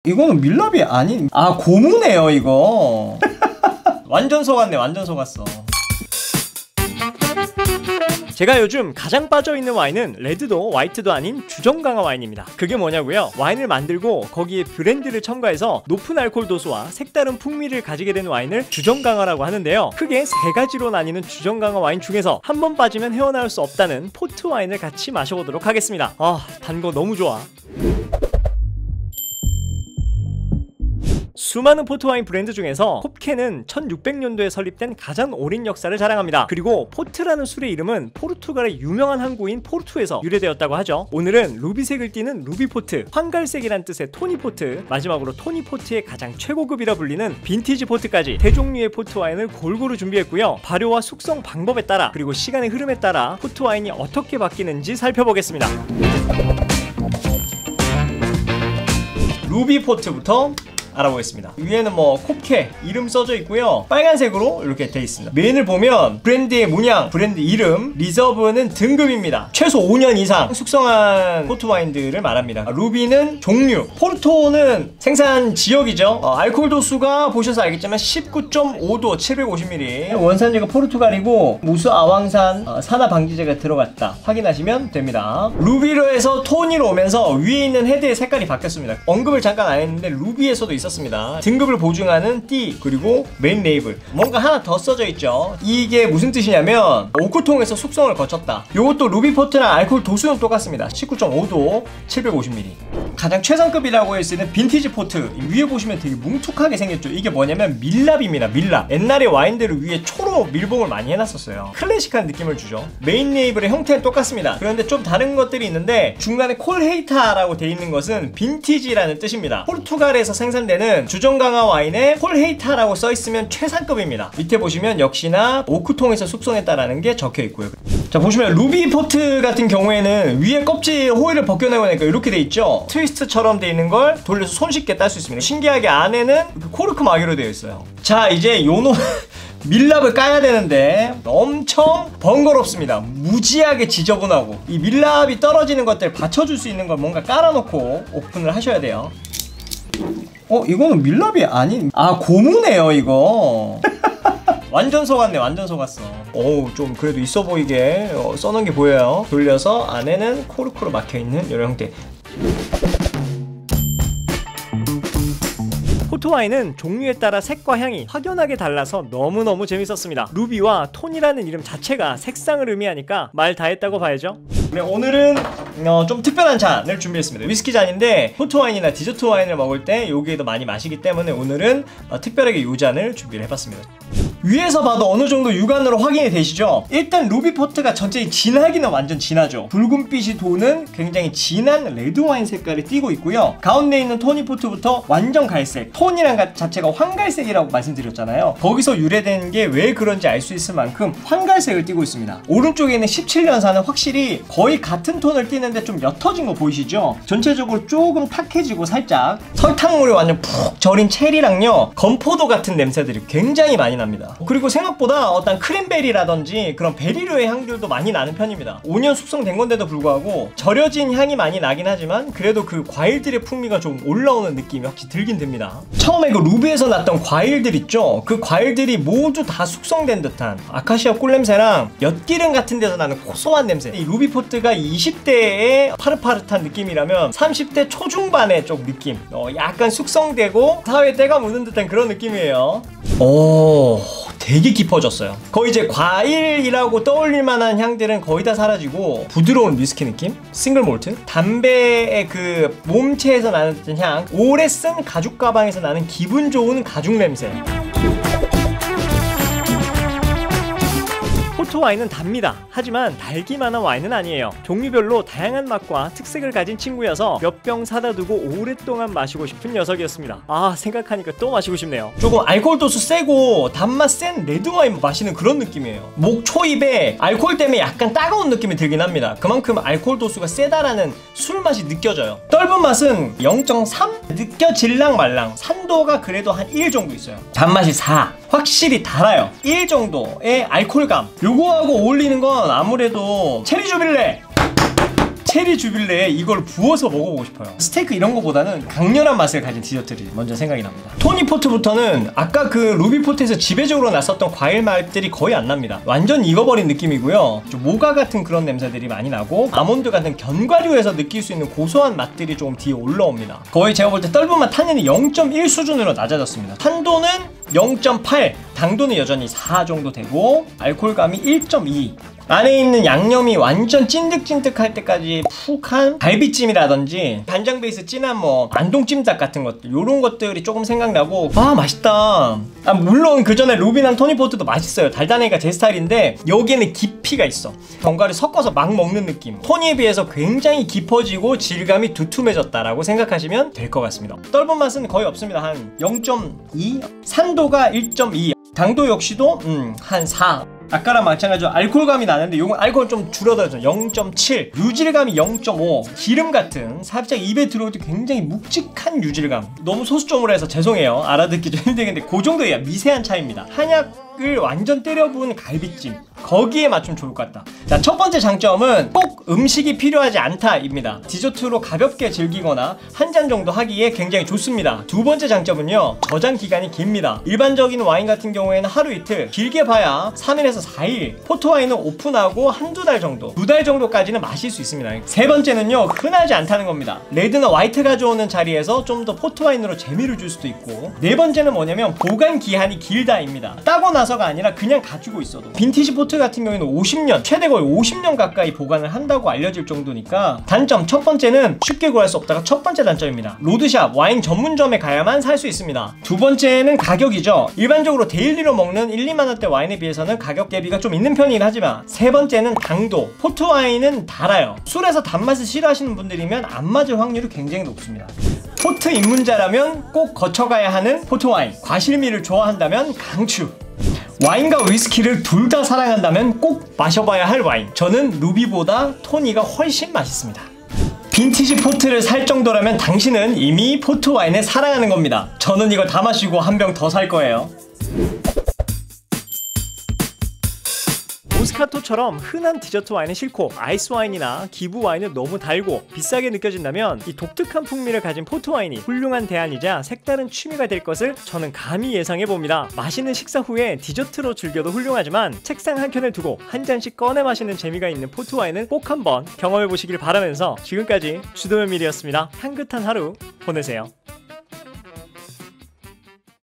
이거는 밀랍이 아닌, 아 고무네요 이거. 완전 속았네, 완전 속았어. 제가 요즘 가장 빠져있는 와인은 레드도 화이트도 아닌 주정강화 와인입니다. 그게 뭐냐고요? 와인을 만들고 거기에 브랜드를 첨가해서 높은 알코올 도수와 색다른 풍미를 가지게 된 와인을 주정강화라고 하는데요. 크게 세 가지로 나뉘는 주정강화 와인 중에서 한 번 빠지면 헤어나올 수 없다는 포트 와인을 같이 마셔보도록 하겠습니다. 단 거 너무 좋아. 수많은 포트와인 브랜드 중에서 홉켄은 1600년도에 설립된 가장 오랜 역사를 자랑합니다. 그리고 포트라는 술의 이름은 포르투갈의 유명한 항구인 포르투에서 유래되었다고 하죠. 오늘은 루비색을 띠는 루비포트, 황갈색이란 뜻의 토니포트, 마지막으로 토니포트의 가장 최고급이라 불리는 빈티지 포트까지 대종류의 포트와인을 골고루 준비했고요. 발효와 숙성 방법에 따라 그리고 시간의 흐름에 따라 포트와인이 어떻게 바뀌는지 살펴보겠습니다. 루비포트부터 알아보겠습니다. 위에는 뭐 콥케 이름 써져 있고요. 빨간색으로 이렇게 되어 있습니다. 메인을 보면 브랜드의 문양, 브랜드 이름, 리저브는 등급입니다. 최소 5년 이상 숙성한 포트 와인들을 말합니다. 루비는 종류, 포르토는 생산 지역이죠. 알코올 도수가 보셔서 알겠지만 19.5도 750ml. 원산지가 포르투갈이고 무수 아황산 산화 방지제가 들어갔다 확인하시면 됩니다. 루비로 해서 토니로 오면서 위에 있는 헤드의 색깔이 바뀌었습니다. 언급을 잠깐 안 했는데 루비에서도 있었습니다. 등급을 보증하는 띠, 그리고 메인 레이블, 뭔가 하나 더 써져 있죠. 이게 무슨 뜻이냐면 오크통에서 숙성을 거쳤다. 요것도 루비포트랑 알코올 도수는 똑같습니다. 19.5도 750ml. 가장 최상급이라고 할 수 있는 빈티지 포트, 위에 보시면 되게 뭉툭하게 생겼죠. 이게 뭐냐면 밀랍입니다. 밀랍. 옛날에 와인들을 위에 초로 밀봉을 많이 해놨었어요. 클래식한 느낌을 주죠. 메인 레이블의 형태는 똑같습니다. 그런데 좀 다른 것들이 있는데 중간에 콜헤이타라고 되어 있는 것은 빈티지라는 뜻입니다. 포르투갈에서 생산되는 주정강화 와인에 콜헤이타라고 써있으면 최상급입니다. 밑에 보시면 역시나 오크통에서 숙성했다라는 게 적혀있고요. 자, 보시면 루비포트 같은 경우에는 위에 껍질 호일을 벗겨내고 나니까 이렇게 돼 있죠. 트위스트처럼 돼 있는 걸 돌려서 손쉽게 딸 수 있습니다. 신기하게 안에는 코르크 마개로 되어 있어요. 자, 이제 요놈 밀랍을 까야 되는데 엄청 번거롭습니다. 무지하게 지저분하고 이 밀랍이 떨어지는 것들 받쳐줄 수 있는 걸 뭔가 깔아놓고 오픈을 하셔야 돼요. 이거는 밀랍이 아닌, 아 고무네요 이거. 완전 속았네, 완전 속았어. 좀 그래도 있어 보이게 써놓은 게 보여요. 돌려서 안에는 코르크로 막혀있는 이런 형태. 포트와인은 종류에 따라 색과 향이 확연하게 달라서 너무너무 재밌었습니다. 루비와 톤이라는 이름 자체가 색상을 의미하니까 말 다 했다고 봐야죠. 네, 오늘은 좀 특별한 잔을 준비했습니다. 위스키 잔인데 포트와인이나 디저트 와인을 먹을 때 여기에도 많이 마시기 때문에 오늘은 특별하게 이 잔을 준비를 해봤습니다. 위에서 봐도 어느 정도 육안으로 확인이 되시죠? 일단 루비포트가 전체의 진하기는 완전 진하죠. 붉은빛이 도는 굉장히 진한 레드와인 색깔이 띠고 있고요. 가운데 있는 토니포트부터 완전 갈색, 톤이란 자체가 황갈색이라고 말씀드렸잖아요. 거기서 유래된 게 왜 그런지 알 수 있을 만큼 황갈색을 띠고 있습니다. 오른쪽에 있는 17년산은 확실히 거의 같은 톤을 띠는데 좀 옅어진 거 보이시죠? 전체적으로 조금 탁해지고 살짝 설탕물이 완전 푹 절인 체리랑요 건포도 같은 냄새들이 굉장히 많이 납니다. 그리고 생각보다 어떤 크림베리라든지 그런 베리류의 향들도 많이 나는 편입니다. 5년 숙성된 건데도 불구하고 절여진 향이 많이 나긴 하지만 그래도 그 과일들의 풍미가 좀 올라오는 느낌이 확실히 들긴 듭니다. 처음에 그 루비에서 났던 과일들 있죠? 그 과일들이 모두 다 숙성된 듯한 아카시아 꿀냄새랑 엿기름 같은 데서 나는 고소한 냄새. 이 루비포트가 20대의 파릇파릇한 느낌이라면 30대 초중반의 좀 느낌, 약간 숙성되고 사회에 때가 묻은 듯한 그런 느낌이에요. 되게 깊어졌어요. 거의 이제 과일이라고 떠올릴 만한 향들은 거의 다 사라지고 부드러운 위스키 느낌? 싱글 몰트? 담배의 그 몸체에서 나는 듯한 향, 오래 쓴 가죽 가방에서 나는 기분 좋은 가죽 냄새. 포트와인은 답니다. 하지만 달기만한 와인은 아니에요. 종류별로 다양한 맛과 특색을 가진 친구여서 몇 병 사다 두고 오랫동안 마시고 싶은 녀석이었습니다. 생각하니까 또 마시고 싶네요. 조금 알코올 도수 세고 단맛 센 레드와인 마시는 그런 느낌이에요. 목 초입에 알코올 때문에 약간 따가운 느낌이 들긴 합니다. 그만큼 알코올 도수가 세다라는 술 맛이 느껴져요. 떫은 맛은 0.3? 느껴질랑 말랑. 산도가 그래도 한 1 정도 있어요. 단맛이 4. 확실히 달아요. 1 정도의 알코올감. 요거하고 어울리는 건 아무래도 체리 주빌레. 체리 주빌레에 이걸 부어서 먹어보고 싶어요. 스테이크 이런 거보다는 강렬한 맛을 가진 디저트들이 먼저 생각이 납니다. 토니 포트부터는 아까 그 루비 포트에서 지배적으로 났었던 과일 맛들이 거의 안 납니다. 완전 익어버린 느낌이고요. 좀 모가 같은 그런 냄새들이 많이 나고 아몬드 같은 견과류에서 느낄 수 있는 고소한 맛들이 조금 뒤에 올라옵니다. 거의 제가 볼 때 떫은 맛 탄닌이 0.1 수준으로 낮아졌습니다. 탄도는 0.8, 당도는 여전히 4 정도 되고 알코올감이 1.2. 안에 있는 양념이 완전 찐득찐득할 때까지 푹한 갈비찜이라든지 간장 베이스 진한 뭐 안동찜닭 같은 것들, 요런 것들이 조금 생각나고 아 맛있다. 물론 그 전에 루비랑 토니포트도 맛있어요. 달달하니까 제 스타일인데 여기에는 깊이가 있어. 견과류 섞어서 막 먹는 느낌. 토니에 비해서 굉장히 깊어지고 질감이 두툼해졌다라고 생각하시면 될 것 같습니다. 떫은 맛은 거의 없습니다. 한 0.2? 산도가 1.2, 당도 역시도 한 4. 아까랑 마찬가지로 알코올감이 나는데 요건 알코올 좀 줄어들어서 0.7, 유질감이 0.5, 기름 같은 살짝 입에 들어올 때 굉장히 묵직한 유질감. 너무 소수점으로 해서 죄송해요. 알아듣기 좀 힘들겠는데 그 정도의 미세한 차이입니다. 한약을 완전 때려 부은 갈비찜, 거기에 맞추면 좋을 것 같다. 자, 첫 번째 장점은 꼭 음식이 필요하지 않다입니다. 디저트로 가볍게 즐기거나 한 잔 정도 하기에 굉장히 좋습니다. 두 번째 장점은요, 저장 기간이 깁니다. 일반적인 와인 같은 경우에는 하루 이틀, 길게 봐야 3일에서 4일, 포트와인은 오픈하고 한두 달 정도, 2달 정도까지는 마실 수 있습니다. 세 번째는요, 흔하지 않다는 겁니다. 레드나 화이트 가져오는 자리에서 좀 더 포트와인으로 재미를 줄 수도 있고, 네 번째는 뭐냐면 보관 기한이 길다입니다. 따고 나서가 아니라 그냥 가지고 있어도. 빈티지 포트 같은 경우에는 50년, 최대 거의 50년 가까이 보관을 한다고 알려질 정도니까. 단점 첫 번째는 쉽게 구할 수 없다가 첫 번째 단점입니다. 로드샵, 와인 전문점에 가야만 살 수 있습니다. 두 번째는 가격이죠. 일반적으로 데일리로 먹는 1, 2만원대 와인에 비해서는 가격 대비가 좀 있는 편이긴 하지만, 세 번째는 당도. 포트 와인은 달아요. 술에서 단맛을 싫어하시는 분들이면 안 맞을 확률이 굉장히 높습니다. 포트 입문자라면 꼭 거쳐가야 하는 포트 와인, 과실미를 좋아한다면 강추, 와인과 위스키를 둘 다 사랑한다면 꼭 마셔봐야 할 와인, 저는 루비보다 토니가 훨씬 맛있습니다. 빈티지 포트를 살 정도라면 당신은 이미 포트 와인을 사랑하는 겁니다. 저는 이거 다 마시고 한 병 더 살 거예요. 모스카토처럼 흔한 디저트 와인은 싫고 아이스 와인이나 기부 와인은 너무 달고 비싸게 느껴진다면 이 독특한 풍미를 가진 포트 와인이 훌륭한 대안이자 색다른 취미가 될 것을 저는 감히 예상해봅니다. 맛있는 식사 후에 디저트로 즐겨도 훌륭하지만 책상 한켠에 두고 한 잔씩 꺼내 마시는 재미가 있는 포트 와인은 꼭 한번 경험해보시길 바라면서 지금까지 주도면밀이었습니다. 향긋한 하루 보내세요.